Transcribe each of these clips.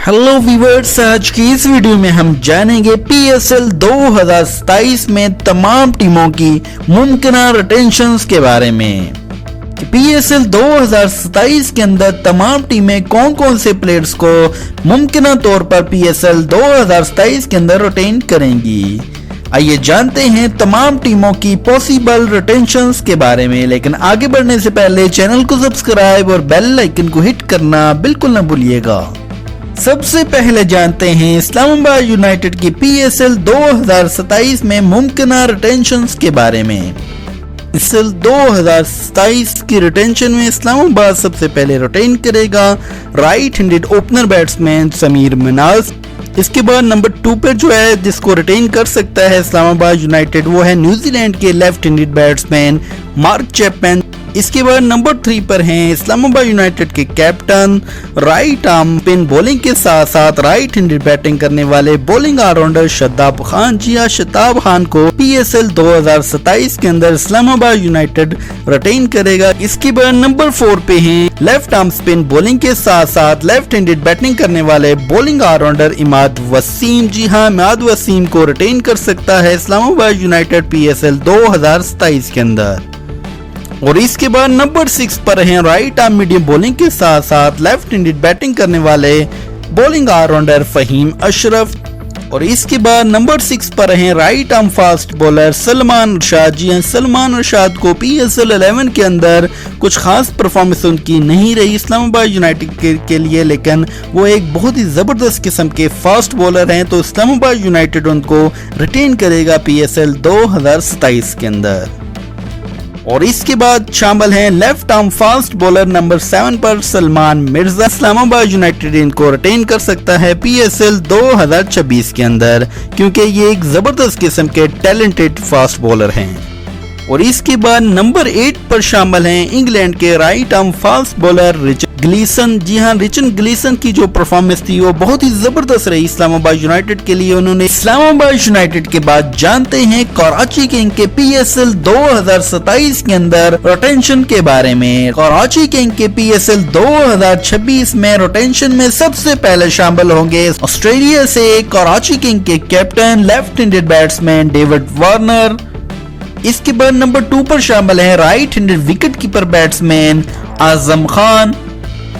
Hello viewers, आज की इस वीडियो में हम जानेंगे पीएसएल 2027 में तमाम टीमों की मुमकिन रिटेंशंस के बारे में कि पीएसएल 2027 के अंदर तमाम टीमें कौन कौन से प्लेयर्स को मुमकिन तौर पर पीएसएल 2027 के अंदर रिटेन करेंगी। आइए जानते हैं तमाम टीमों की पॉसिबल रिटेंशंस के बारे में। लेकिन आगे बढ़ने से पहले चैनल को सब्सक्राइब और बेल आइकन को हिट करना बिल्कुल न भूलिएगा। सबसे पहले जानते हैं इस्लामाबाद यूनाइटेड की पीएसएल 2027 में मुमकिन रिटेंशंस के बारे में। पीएसएल 2027 की रिटेंशन में इस्लामाबाद सबसे पहले रिटेन करेगा right handed opener batsman Sameer Minhas. इसके बाद नंबर 2 पे जो है जिसको रिटेन कर सकता है इस्लामाबाद यूनाइटेड वो है न्यूजीलैंड के left handed batsman mark Chapman. इसके बाद नंबर 3 पर हैं इस्लामाबाद यूनाइटेड के captain right arm spin bowling के साथ साथ राइट हैंडेड बैटिंग करने वाले बॉलिंग ऑलराउंडर शताब खान। जी हां, शताब खान को पीएसएल 2027 के अंदर इस्लामाबाद यूनाइटेड रिटेन करेगा। इसके बाद नंबर 4 पे हैं लेफ्ट आर्म स्पिन बॉलिंग के साथ साथ लेफ्ट हैंडेड बैटिंग करने वाले बॉलिंग ऑलराउंडर इमाद वसीम। जी हां, इमाद वसीम को रिटेन कर सकता है इस्लामाबाद यूनाइटेड पीएसएल 2027 के अंदर। और इसके बाद नंबर 6 पर हैं राइट आर्म मीडियम बॉलिंग के साथ साथ लेफ्ट हैंडेड बैटिंग करने वाले बॉलिंग ऑलराउंडर फहीम अशरफ। और इसके बाद नंबर 6 पर हैं right arm fast bowler Salman Irshad. जी हां, सलमान रशाद को पीएसएल 11 के अंदर कुछ खास परफॉर्मेंस उनकी नहीं रही इस्लामाबाद यूनाइटेड के लिए, लेकिन वो एक बहुत ही जबरदस्त किस्म के फास्ट बॉलर हैं, तो इस्लामाबाद यूनाइटेड उनको रिटेन करेगा पीएसएल 2027 के अंदर। और इसके बाद शामिल हैं left arm fast bowler number 7 पर सलमान मिर्जा। इस्लामाबाद यूनाइटेड इनको रिटेन कर सकता है पीएसएल 2026 के अंदर, क्योंकि ये एक जबरदस्त किस्म के टैलेंटेड फास्ट बॉलर हैं। और इसके बाद नंबर 8 पर शामिल हैं इंग्लैंड के right arm fast bowler Richard Gleeson. जी हां, रिचर्ड ग्लीसन की जो परफॉर्मेंस थी वो बहुत ही जबरदस्त रही इस्लामाबाद यूनाइटेड के लिए। उन्होंने इस्लामाबाद यूनाइटेड के बाद जानते हैं कराची किंग के पीएसएल 2027 के अंदर रोटेशन के बारे में। कराची किंग के पीएसएल 2026 में रोटेशन में सबसे पहले शामिल होंगे ऑस्ट्रेलिया से कराची किंग के captain left handed batsman David Warner. इसके बाद नंबर 2 पर शामिल है right handed wicket keeper batsman Azam Khan.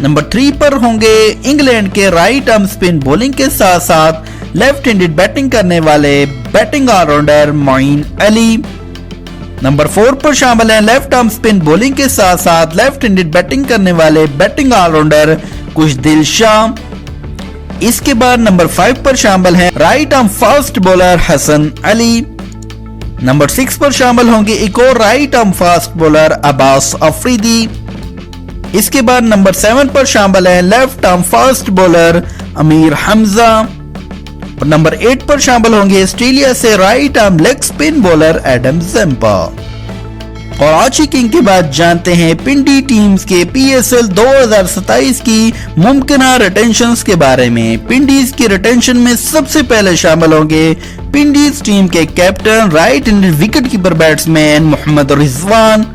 Number 3 पर होंगे इंग्लैंड के राइट आर्म स्पिन बॉलिंग के साथ साथ लेफ्ट हैंडेड बैटिंग करने वाले batting all rounder Moeen Ali. Number 4 पर शामिल है लेफ्ट आर्म स्पिन बॉलिंग के साथ साथ लेफ्ट हैंडेड बैटिंग करने वाले बैटिंग ऑलराउंडर कुशदिल शाह। इसके बाद नंबर 5 पर शामिल है right arm fast bowler Hasan Ali. Number 6 पर शामिल होंगे एक और right arm fast bowler Abbas Afridi. इसके बाद नंबर 7 पर शामिल है left arm fast bowler Amir Hamza. और नंबर 8 पर शामिल होंगे ऑस्ट्रेलिया से right arm leg spin bowler Adam Zampa. Karachi king के बाद जानते हैं पिंडी टीम्स के पीएसएल 2027 की मुमकिन रिटेंशंस के बारे में। पिंडीज की रिटेंशन में सबसे पहले शामिल होंगे पिंडीज टीम के captain right handed wicket keeper batsman Mohammad Rizwan.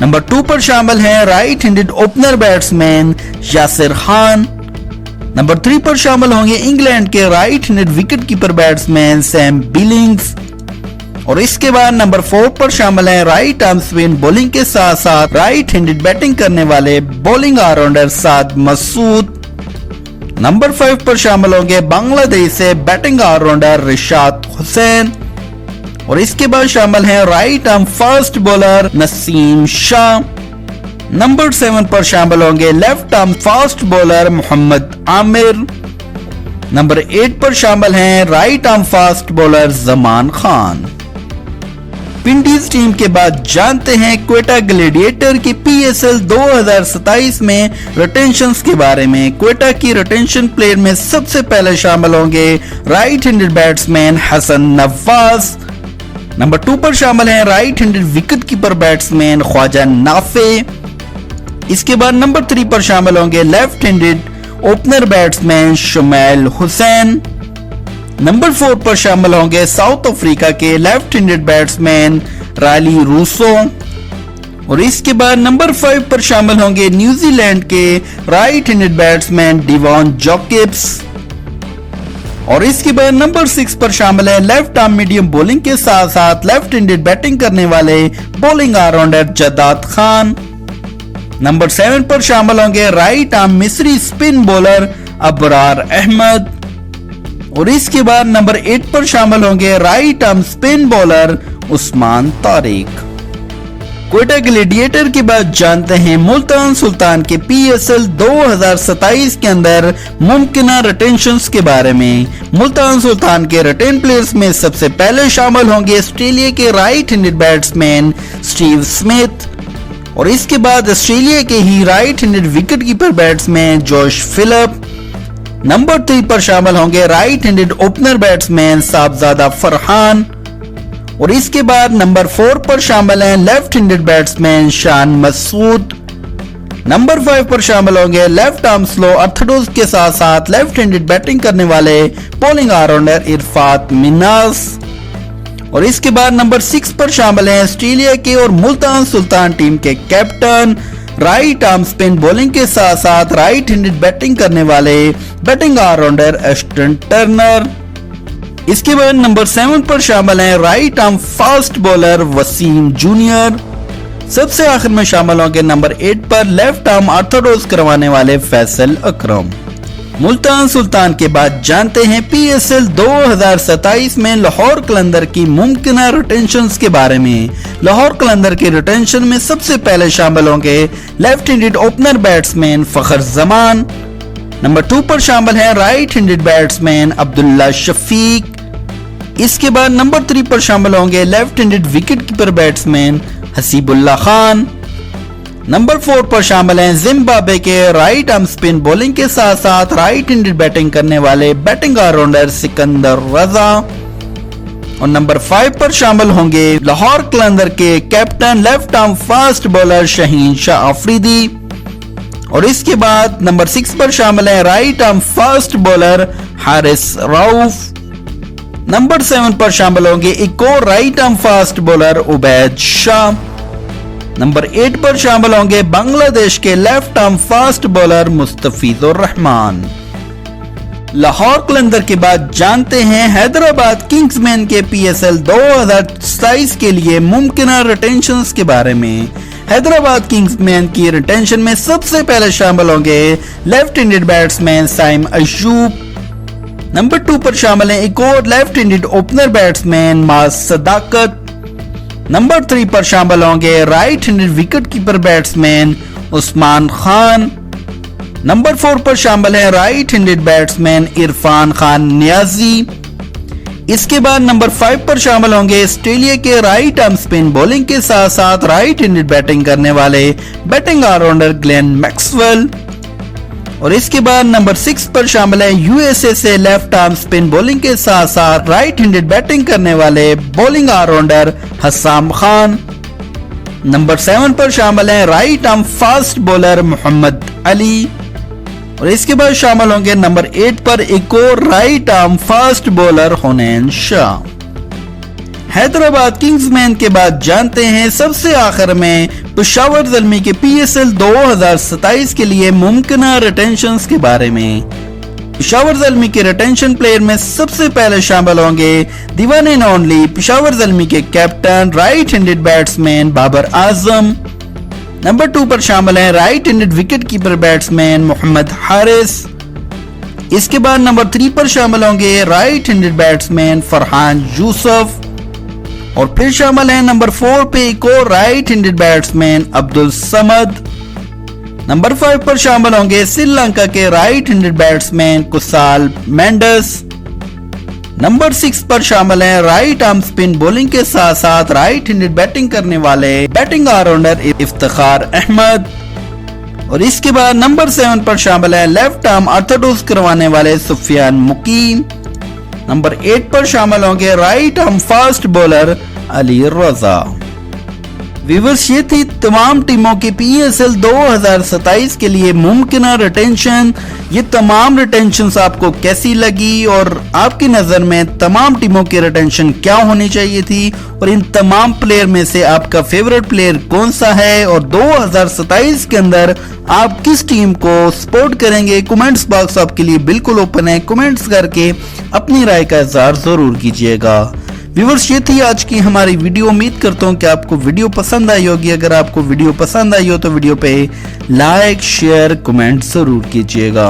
Number 2 पर शामिल हैं right handed opener batsman Yasir Khan. Number 3 पर शामिल होंगे इंग्लैंड के right handed wicket keeper batsman Sam Billings. और इसके बाद नंबर 4 पर शामिल हैं राइट आर्म स्पिन बॉलिंग के साथ साथ राइट हैंडेड बैटिंग करने वाले बॉलिंग ऑलराउंडर साद मसूद। नंबर 5 पर शामिल होंगे बांग्लादेश से बैटिंग ऑलराउंडर रिशाद हुसैन। और इसके बाद शामिल हैं right arm fast bowler Naseem Shah. Number 7 पर शामिल होंगे left arm fast bowler Mohammad Amir. Number 8 पर शामिल हैं right arm fast bowler Zaman Khan. Windies team के बाद जानते हैं क्वेटा ग्लैडिएटर की पीएसएल 2027 में रिटेंशंस के बारे में। क्वेटा की रिटेंशन प्लेयर में सबसे पहले शामिल होंगे right handed batsman Hasan Nawaz. Number 2 पर शामिल हैं right handed wicket keeper batsman Khawaja Nafay. इसके बाद नंबर 3 पर शामिल होंगे left handed opener batsman Shumail Hussain. Number 4 पर शामिल होंगे साउथ अफ्रीका के left handed batsman Rilee Rossouw. और इसके बाद नंबर 5 पर शामिल होंगे न्यूजीलैंड के राइट हैंडेड बैट्समैन डिवॉन जॉकिब्स। और इसके बाद नंबर 6 पर शामिल है लेफ्ट आर्म मीडियम बॉलिंग के साथ साथ लेफ्ट हैंडेड बैटिंग करने वाले bowling allrounder Jadad Khan. Number 7 पर शामिल होंगे राइट आर्म मिस्री स्पिन बॉलर अबरार अहमद। और इसके बाद नंबर 8 पर शामिल होंगे right arm spin bowler Usman Tariq. Quetta gladiator के बाद जानते हैं मुल्तान सुल्तान के PSL 2027 के अंदर मुमकिन रिटेंशंस के बारे में। मुल्तान सुल्तान के रिटेन प्लेयर्स में सबसे पहले शामिल होंगे ऑस्ट्रेलिया के right handed batsman Steve Smith. और इसके बाद ऑस्ट्रेलिया के ही right handed wicket keeper batsman Josh Philippe. Number 3 पर शामिल होंगे right handed opener batsman Sahibzada Farhan. और इसके बाद नंबर 4 पर शामिल हैं left handed batsman Shan Masood. Number 5 पर शामिल होंगे लेफ्ट आर्म स्लो ऑर्थोडॉक्स के साथ साथ लेफ्ट हैंडेड बैटिंग करने वाले बॉलिंग ऑलराउंडर इरफात मिन्नास। और इसके बाद नंबर 6 पर शामिल हैं ऑस्ट्रेलिया के और मुल्तान सुल्तान टीम के captain right arm spin bowling के साथ साथ राइट हैंडेड बैटिंग करने वाले बैटिंग ऑलराउंडर एस्टन टर्नर। इसके बाद नंबर 7 पर शामिल हैं right arm fast bowler Waseem junior. सबसे आखिर में शामिल होंगे नंबर 8 पर लेफ्ट आर्म ऑर्थोडॉक्स करवाने वाले फैसल अकरम। मुल्तान सुल्तान के बाद जानते हैं PSL 2027 में लाहौर कलंदर की मुमकिन रिटेंशंस के बारे में। लाहौर कलंदर के रिटेंशन में सबसे पहले शामिल होंगे left handed opener batsman Fakhar Zaman. Number 2 पर शामिल है right handed batsman Abdullah Shafique. इसके बाद नंबर 3 पर शामिल होंगे left handed wicket keeper batsman Haseebullah Khan. Number 4 पर शामिल हैं जिम्बाब्वे के राइट आर्म स्पिन बॉलिंग के साथ साथ राइट हैंडेड बैटिंग करने वाले बैटिंग ऑलराउंडर सिकंदर रजा। और नंबर 5 पर शामिल होंगे लाहौर कलंदर के captain left arm fast bowler Shaheen Shah Afridi. और इसके बाद नंबर 6 पर शामिल है right arm fast bowler Haris Rauf. Number 7 पर शामिल होंगे एक और right arm fast bowler Ubaid Shah. Number 8 पर शामिल होंगे बांग्लादेश के left arm fast bowler Mustafizur Rahman. Lahore Qalandar के बाद जानते हैं हैदराबाद किंग्समैन के PSL 2027 के लिए मुमकिन रिटेंशंस के बारे में। हैदराबाद किंग्समैन की रिटेंशन में सबसे पहले शामिल होंगे left handed batsman Saim Ayub. Number 2 पर शामिल है एक और लेफ्ट हैंडेड ओपनर बैट्समैन माज सदाकत। नंबर 3 पर शामिल होंगे right handed wicket keeper batsman Usman Khan. Number 4 पर शामिल है right handed batsman Irfan Khan Niazi. इसके बाद नंबर 5 पर शामिल होंगे ऑस्ट्रेलिया के राइट आर्म स्पिन बॉलिंग के साथ साथ राइट हैंडेड बैटिंग करने वाले बैटिंग ऑलराउंडर ग्लेन मैक्सवेल। और इसके बाद नंबर 6 पर शामिल है USA से लेफ्ट आर्म स्पिन बॉलिंग के साथ साथ राइट हैंडेड बैटिंग करने वाले bowling all rounder Hassam Khan. Number 7 पर शामिल है right arm fast bowler Mohammad Ali. और इसके बाद शामिल होंगे नंबर 8 पर एक और right arm fast bowler Hunain Shah. Hyderabad kingsmen के बाद जानते हैं सबसे आखिर में पेशावर ज़ल्मी के PSL 2027 के लिए मुमकिन रिटेंशंस के बारे में। पेशावर ज़ल्मी के रिटेंशन प्लेयर में सबसे पहले शामिल होंगे the one and only Peshawar Zalmi के captain right handed batsman Babar Azam. Number 2 पर शामिल है right handed wicket keeper batsman Mohammad Haris. इसके बाद नंबर 3 पर शामिल होंगे right handed batsman Farhan Yousuf. और फिर शामिल है नंबर 4 पे एक और right handed batsman Abdul Samad. Number 5 पर शामिल होंगे श्रीलंका के right handed batsman Kusal Mendis. Number 6 पर शामिल है राइट आर्म स्पिन बॉलिंग के साथ साथ राइट हैंडेड बैटिंग करने वाले बैटिंग ऑलराउंडर इफ्तिखार अहमद। और इसके बाद नंबर 7 पर शामिल है लेफ्ट आर्म ऑर्थोडॉक्स करवाने वाले सुफियान मुकीम। नंबर 8 पर शामिल होंगे right arm fast bowler Ali Raza. Viewers, ये थी तमाम टीमों की PSL 2027 के लिए मुमकिन रिटेंशन। ये तमाम रिटेंशंस आपको कैसी लगी और आपकी नजर में तमाम टीमों की रिटेंशन क्या होनी चाहिए थी, और इन तमाम प्लेयर में से आपका फेवरेट प्लेयर कौन सा है, और 2027 के अंदर आप किस टीम को सपोर्ट करेंगे। कमेंट्स बॉक्स आपके लिए बिल्कुल ओपन है, कमेंट्स करके अपनी राय का इज़हार जरूर कीजिएगा। व्यूअर्स, ये थी आज की हमारी वीडियो। उम्मीद करता हूँ कि आपको वीडियो पसंद आई होगी। अगर आपको वीडियो पसंद आई हो तो वीडियो पे लाइक, शेयर, कमेंट जरूर कीजिएगा।